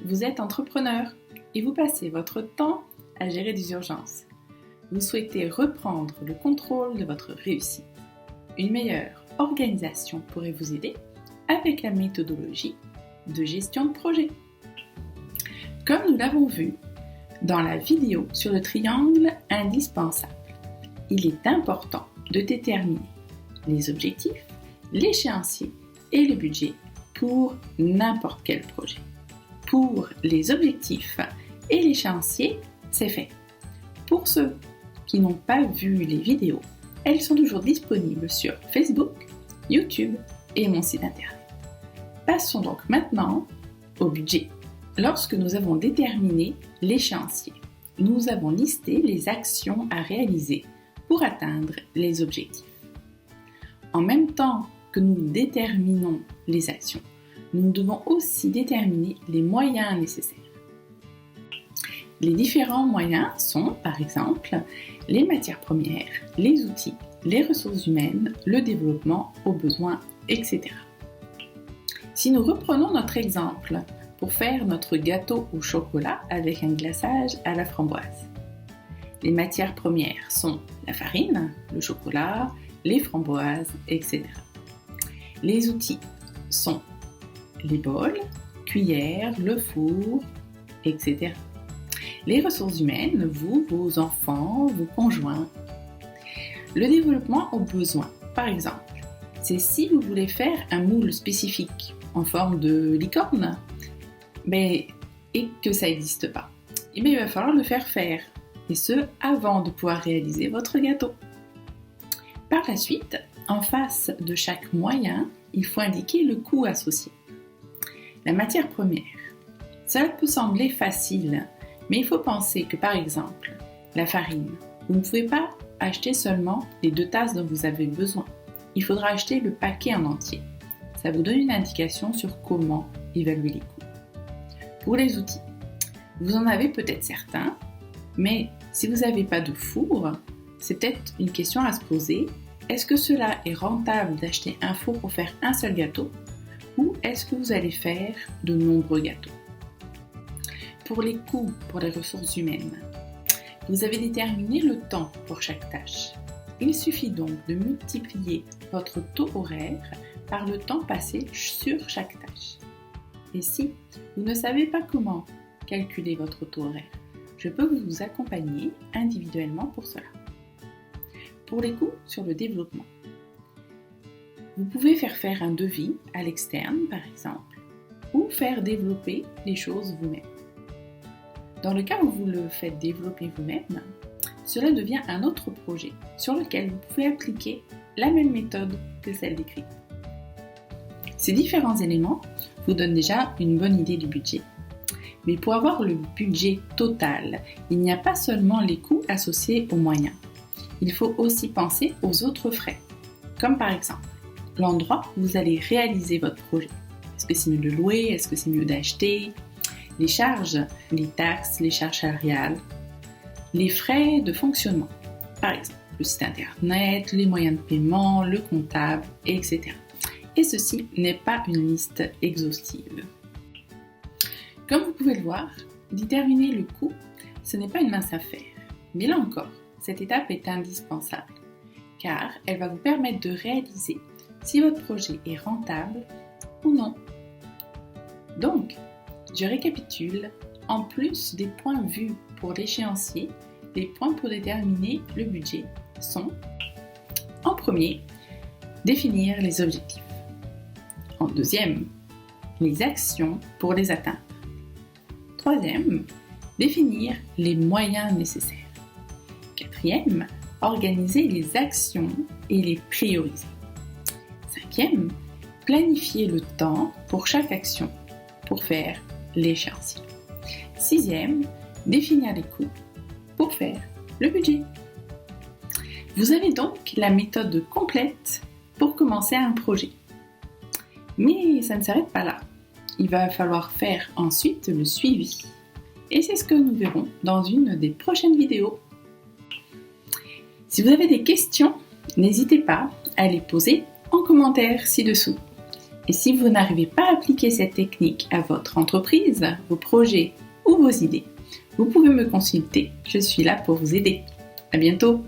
vous êtes entrepreneur et vous passez votre temps à gérer des urgences. Vous souhaitez reprendre le contrôle de votre réussite. Une meilleure organisation pourrait vous aider avec la méthodologie de gestion de projet. Comme nous l'avons vu dans la vidéo sur le triangle indispensable, il est important de déterminer les objectifs, l'échéancier et le budget pour n'importe quel projet. Pour les objectifs et l'échéancier, c'est fait. Pour ceux qui n'ont pas vu les vidéos, elles sont toujours disponibles sur Facebook, YouTube et mon site internet. Passons donc maintenant au budget. Lorsque nous avons déterminé l'échéancier, nous avons listé les actions à réaliser pour atteindre les objectifs. En même temps que nous déterminons les actions, nous devons aussi déterminer les moyens nécessaires. Les différents moyens sont, par exemple, les matières premières, les outils, les ressources humaines, le développement aux besoins, etc. Si nous reprenons notre exemple pour faire notre gâteau au chocolat avec un glaçage à la framboise, les matières premières sont la farine, le chocolat, les framboises, etc. Les outils sont les bols, cuillères, le four, etc. Les ressources humaines, vous, vos enfants, vos conjoints. Le développement aux besoins, par exemple, c'est si vous voulez faire un moule spécifique en forme de licorne, et que ça n'existe pas, il va falloir le faire, et ce, avant de pouvoir réaliser votre gâteau. Par la suite, en face de chaque moyen, il faut indiquer le coût associé. La matière première. Cela peut sembler facile, mais il faut penser que par exemple, la farine, vous ne pouvez pas acheter seulement les 2 tasses dont vous avez besoin. Il faudra acheter le paquet en entier. Ça vous donne une indication sur comment évaluer les coûts. Pour les outils, vous en avez peut-être certains, mais si vous n'avez pas de four, c'est peut-être une question à se poser. Est-ce que cela est rentable d'acheter un four pour faire un seul gâteau ou est-ce que vous allez faire de nombreux gâteaux? Pour les coûts, pour les ressources humaines, vous avez déterminé le temps pour chaque tâche. Il suffit donc de multiplier votre taux horaire par le temps passé sur chaque tâche. Et si vous ne savez pas comment calculer votre taux horaire, je peux vous accompagner individuellement pour cela. Pour les coûts sur le développement, vous pouvez faire un devis à l'externe, par exemple, ou faire développer les choses vous-même. Dans le cas où vous le faites développer vous-même, cela devient un autre projet sur lequel vous pouvez appliquer la même méthode que celle décrite. Ces différents éléments vous donnent déjà une bonne idée du budget. Mais pour avoir le budget total, il n'y a pas seulement les coûts associés aux moyens. Il faut aussi penser aux autres frais, comme par exemple l'endroit où vous allez réaliser votre projet. Est-ce que c'est mieux de louer? Est-ce que c'est mieux d'acheter? Les charges, les taxes, les charges salariales, les frais de fonctionnement, par exemple le site internet, les moyens de paiement, le comptable, etc. Et ceci n'est pas une liste exhaustive. Comme vous pouvez le voir, déterminer le coût, ce n'est pas une mince affaire. Mais là encore, cette étape est indispensable, car elle va vous permettre de réaliser si votre projet est rentable ou non. Donc, je récapitule, en plus des points vus pour l'échéancier, les points pour déterminer le budget sont: en premier, définir les objectifs. En deuxième, les actions pour les atteindre. Troisième, définir les moyens nécessaires. Quatrième, organiser les actions et les prioriser. Cinquième, planifier le temps pour chaque action pour faire l'échéancier. Sixième, définir les coûts pour faire le budget. Vous avez donc la méthode complète pour commencer un projet. Mais ça ne s'arrête pas là. Il va falloir faire ensuite le suivi. Et c'est ce que nous verrons dans une des prochaines vidéos. Si vous avez des questions, n'hésitez pas à les poser en commentaire ci-dessous. Et si vous n'arrivez pas à appliquer cette technique à votre entreprise, vos projets ou vos idées, vous pouvez me consulter, je suis là pour vous aider. À bientôt!